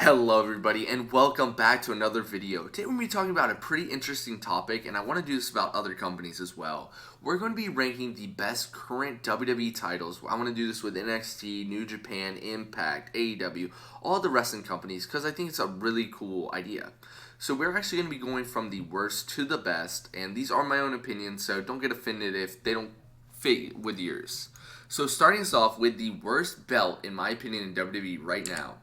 Hello everybody and welcome back to another video. Today we're going to be talking about a pretty interesting topic, and I want to do this about other companies as well. We're going to be ranking the best current WWE titles. I want to do this with NXT, New Japan, Impact, AEW, all the wrestling companies, because I think it's a really cool idea. So we're actually going to be going from the worst to the best, and these are my own opinions, so don't get offended if they don't fit with yours. So starting us off with the worst belt, in my opinion, in WWE right now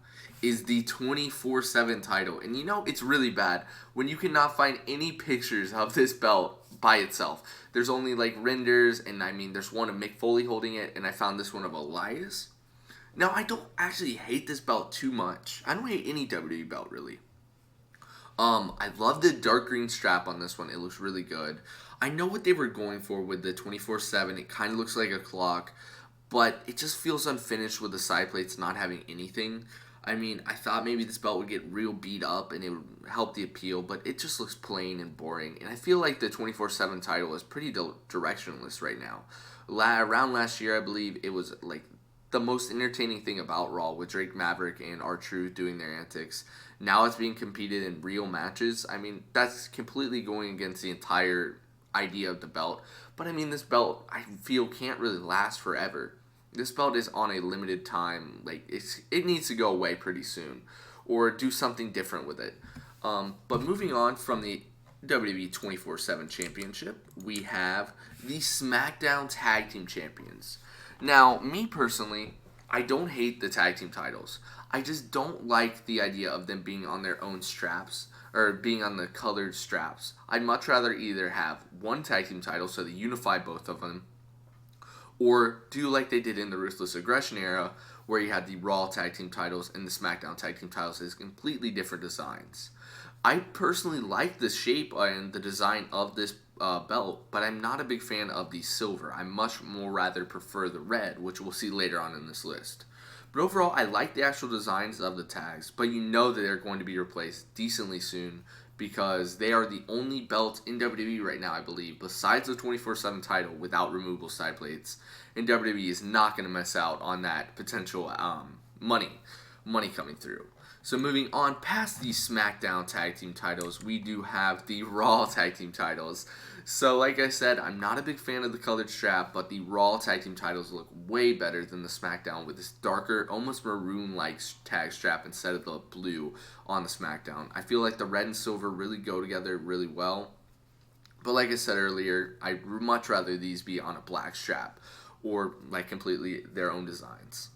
is the 24/7 title. And it's really bad when you cannot find any pictures of this belt by itself. There's only like renders, and there's one of Mick Foley holding it, and I found this one of Elias. Now, I don't actually hate this belt too much. I don't hate any WWE belt, really. I love the dark green strap on this one. It looks really good. I know what they were going for with the 24/7. It kind of looks like a clock, but it just feels unfinished with the side plates not having anything. I thought maybe this belt would get real beat up and it would help the appeal, but it just looks plain and boring. And I feel like the 24/7 title is pretty directionless right now. Around last year, I believe it was like the most entertaining thing about Raw with Drake Maverick and R-Truth doing their antics. Now it's being competed in real matches. That's completely going against the entire idea of the belt. But this belt, I feel, can't really last forever. This belt is on a limited time. It needs to go away pretty soon, or do something different with it. But moving on from the WWE 24/7 Championship, we have the SmackDown Tag Team Champions. Now, me personally, I don't hate the tag team titles. I just don't like the idea of them being on their own straps or being on the colored straps. I'd much rather either have one tag team title so they unify both of them, or do like they did in the Ruthless Aggression era, where you had the Raw Tag Team titles and the SmackDown Tag Team titles as completely different designs. I personally like the shape and the design of this belt, but I'm not a big fan of the silver. I much more rather prefer the red, which we'll see later on in this list. But overall, I like the actual designs of the tags, but you know that they're going to be replaced decently soon because they are the only belts in WWE right now, I believe, besides the 24/7 title without removable side plates. And WWE is not going to miss out on that potential money coming through. So moving on past the SmackDown Tag Team titles, we do have the Raw Tag Team titles. So like I said, I'm not a big fan of the colored strap, but the Raw Tag Team titles look way better than the SmackDown with this darker, almost maroon-like tag strap instead of the blue on the SmackDown. I feel like the red and silver really go together really well. But like I said earlier, I'd much rather these be on a black strap or like completely their own designs.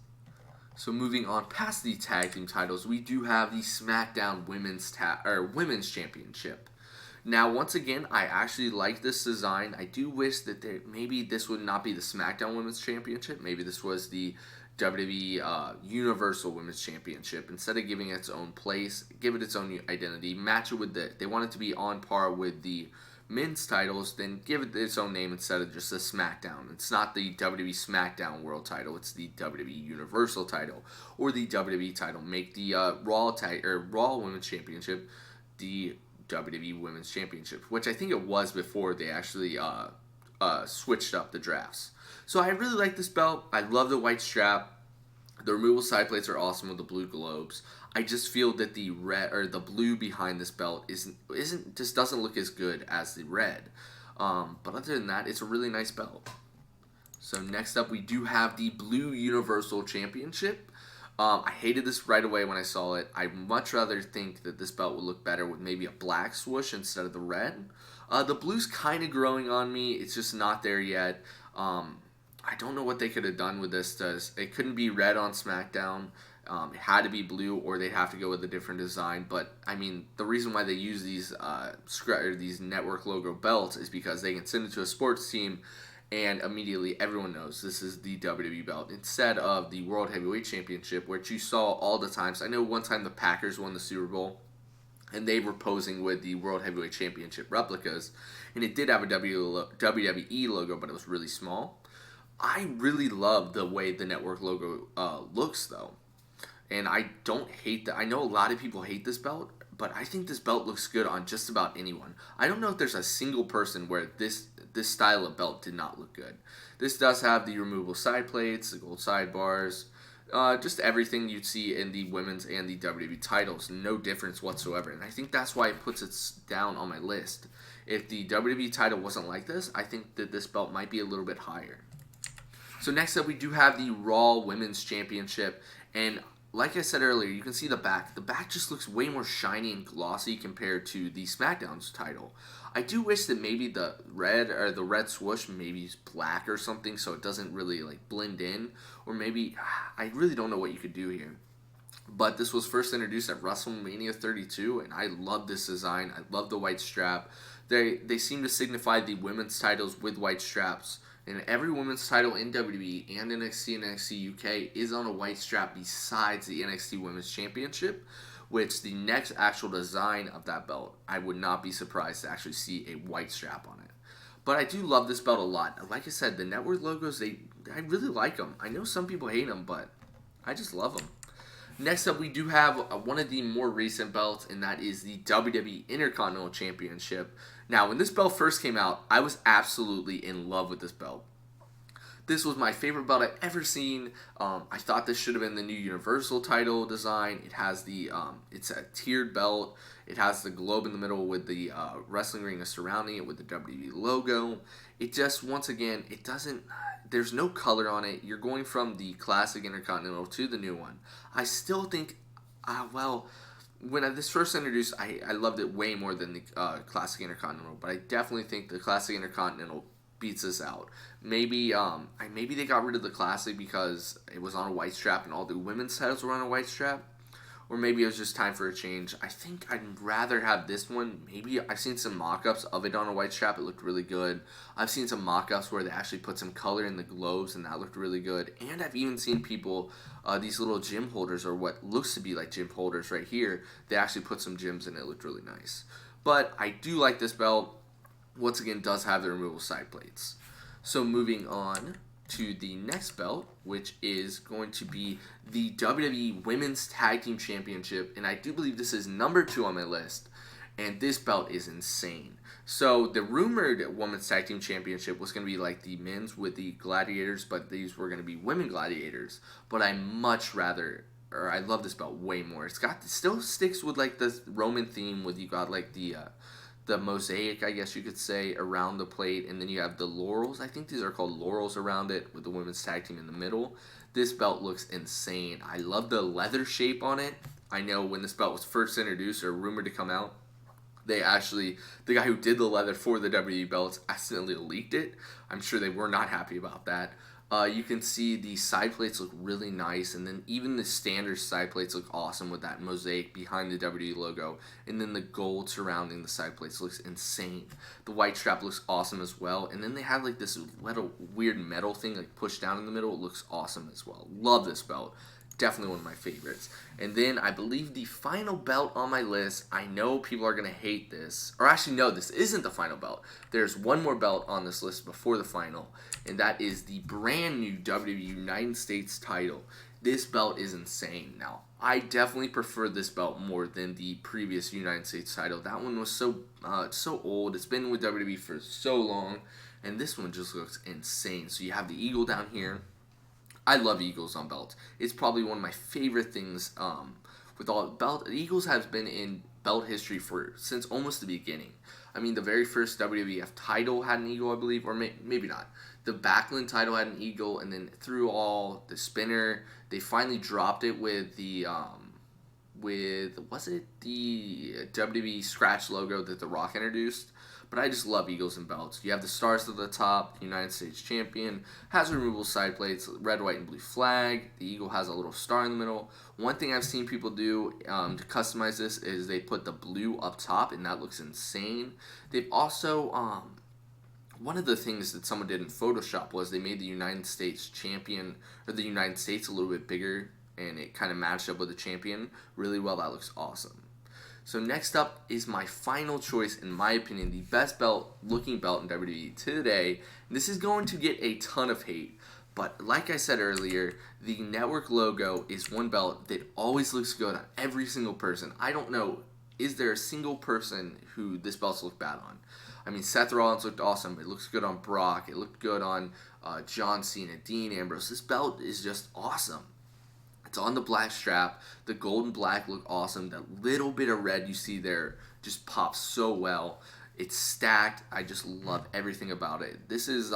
So moving on past the tag team titles, we do have the SmackDown Women's Championship. Now, once again, I actually like this design. I do wish that maybe this would not be the SmackDown Women's Championship. Maybe this was the WWE Universal Women's Championship. Instead of giving it its own place, give it its own identity, match it with they want it to be on par with the men's titles, then give it its own name instead of just the SmackDown. It's not the WWE SmackDown World Title; it's the WWE Universal Title or the WWE title. Make the Raw Women's Championship the WWE Women's Championship, which I think it was before they actually switched up the drafts. So I really like this belt. I love the white strap. The removable side plates are awesome with the blue globes. I just feel that the red or the blue behind this belt doesn't look as good as the red. But other than that, it's a really nice belt. So next up, we do have the Blue Universal Championship. I hated this right away when I saw it. I'd much rather think that this belt would look better with maybe a black swoosh instead of the red. The blue's kind of growing on me. It's just not there yet. I don't know what they could have done with this. It couldn't be red on SmackDown. It had to be blue, or they'd have to go with a different design. But the reason why they use these network logo belts is because they can send it to a sports team, and immediately everyone knows this is the WWE belt instead of the World Heavyweight Championship, which you saw all the times. I know one time the Packers won the Super Bowl, and they were posing with the World Heavyweight Championship replicas, and it did have a WWE logo, but it was really small. I really love the way the network logo looks, though. And I don't hate that. I know a lot of people hate this belt, but I think this belt looks good on just about anyone. I don't know if there's a single person where this style of belt did not look good. This does have the removable side plates, the gold sidebars, Just everything you'd see in the women's and the WWE titles, no difference whatsoever. And I think that's why it puts it down on my list. If the WWE title wasn't like this, I think that this belt might be a little bit higher. So next up, we do have the Raw Women's Championship, and like I said earlier, you can see the back. The back just looks way more shiny and glossy compared to the SmackDown's title. I do wish that maybe the red swoosh maybe is black or something, so it doesn't really like blend in, or maybe I really don't know what you could do here. But this was first introduced at WrestleMania 32, and I love this design. I love the white strap. They seem to signify the women's titles with white straps. And every women's title in WWE and NXT and NXT UK is on a white strap besides the NXT Women's Championship, which the next actual design of that belt, I would not be surprised to actually see a white strap on it. But I do love this belt a lot. Like I said, the network logos, I really like them. I know some people hate them, but I just love them. Next up, we do have one of the more recent belts, and that is the WWE Intercontinental Championship. Now, when this belt first came out, I was absolutely in love with this belt. This was my favorite belt I've ever seen. I thought this should have been the new Universal title design. It has it's a tiered belt. It has the globe in the middle with the wrestling ring surrounding it with the WWE logo. It just, once again, there's no color on it. You're going from the classic Intercontinental to the new one. I still think, when this first introduced, I loved it way more than the classic Intercontinental, but I definitely think the classic Intercontinental beats this out. Maybe they got rid of the classic because it was on a white strap and all the women's titles were on a white strap. Or maybe it was just time for a change. I think I'd rather have this one. Maybe I've seen some mock-ups of it on a white strap. It looked really good. I've seen some mock-ups where they actually put some color in the globes, and that looked really good. And I've even seen people, these little gym holders, or what looks to be like gym holders right here, they actually put some gyms in it. It looked really nice. But I do like this belt. Once again, does have the removable side plates. So moving on to the next belt, which is going to be the WWE Women's Tag Team Championship, and I do believe this is number 2 on my list, and this belt is insane. So the rumored Women's Tag Team Championship was going to be like the men's with the gladiators, but these were going to be women gladiators, but I love this belt way more. It still sticks with like the Roman theme with you got like the mosaic, I guess you could say, around the plate, and then you have the laurels. I think these are called laurels around it with the women's tag team in the middle. This belt looks insane. I love the leather shape on it. I know when this belt was first introduced or rumored to come out, the guy who did the leather for the WWE belts accidentally leaked it. I'm sure they were not happy about that. You can see the side plates look really nice, and then even the standard side plates look awesome with that mosaic behind the WWE logo, and then the gold surrounding the side plates looks insane. The white strap looks awesome as well, and then they have like this weird metal thing like pushed down in the middle. It looks awesome as well. Love this belt. Definitely one of my favorites. And then I believe the final belt on my list, I know people are going to hate this. Or actually, no, this isn't the final belt. There's one more belt on this list before the final, and that is the brand new WWE United States title. This belt is insane. Now, I definitely prefer this belt more than the previous United States title. That one was so old. It's been with WWE for so long, and this one just looks insane. So you have the eagle down here. I love eagles on belts. It's probably one of my favorite things with all belt. Eagles have been in belt history since almost the beginning. I mean, the very first WWF title had an eagle, I believe, or maybe not. The Backlund title had an eagle, and then through all the spinner, they finally dropped it with the was it the WWE scratch logo that The Rock introduced? But I just love eagles and belts. You have the stars at the top, United States champion, has removable side plates, red, white, and blue flag. The eagle has a little star in the middle. One thing I've seen people do to customize this is they put the blue up top, and that looks insane. They've also, one of the things that someone did in Photoshop was they made the United States champion, or the United States a little bit bigger, and it kind of matched up with the champion really well. That looks awesome. So next up is my final choice, in my opinion, the best looking belt in WWE today. This is going to get a ton of hate, but like I said earlier, the network logo is one belt that always looks good on every single person. I don't know, is there a single person who this belt's looked bad on? I mean, Seth Rollins looked awesome. It looks good on Brock. It looked good on John Cena, Dean Ambrose. This belt is just awesome. It's on the black strap. The gold and black look awesome. That little bit of red you see there just pops so well. It's stacked. I just love everything about it. This is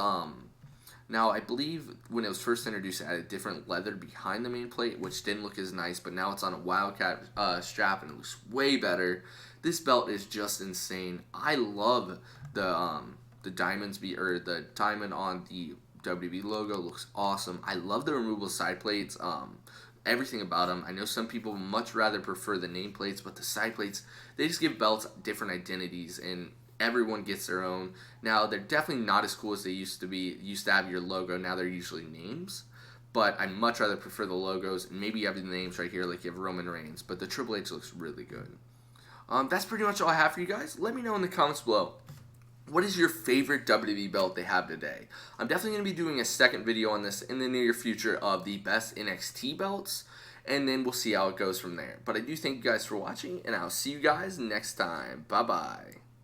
now I believe when it was first introduced, it had a different leather behind the main plate, which didn't look as nice. But now it's on a Wildcat strap, and it looks way better. This belt is just insane. I love the diamonds or the diamond on the WWE logo. Looks awesome. I love the removable side plates. Everything about them. I know some people much rather prefer the nameplates, but the side plates, they just give belts different identities, and everyone gets their own. Now, they're definitely not as cool as they used to be. Used to have your logo. Now they're usually names. But I much rather prefer the logos, and maybe you have the names right here, like you have Roman Reigns. But the Triple H looks really good. That's pretty much all I have for you guys. Let me know in the comments below. What is your favorite WWE belt they have today? I'm definitely going to be doing a second video on this in the near future of the best NXT belts, and then we'll see how it goes from there. But I do thank you guys for watching, and I'll see you guys next time. Bye-bye.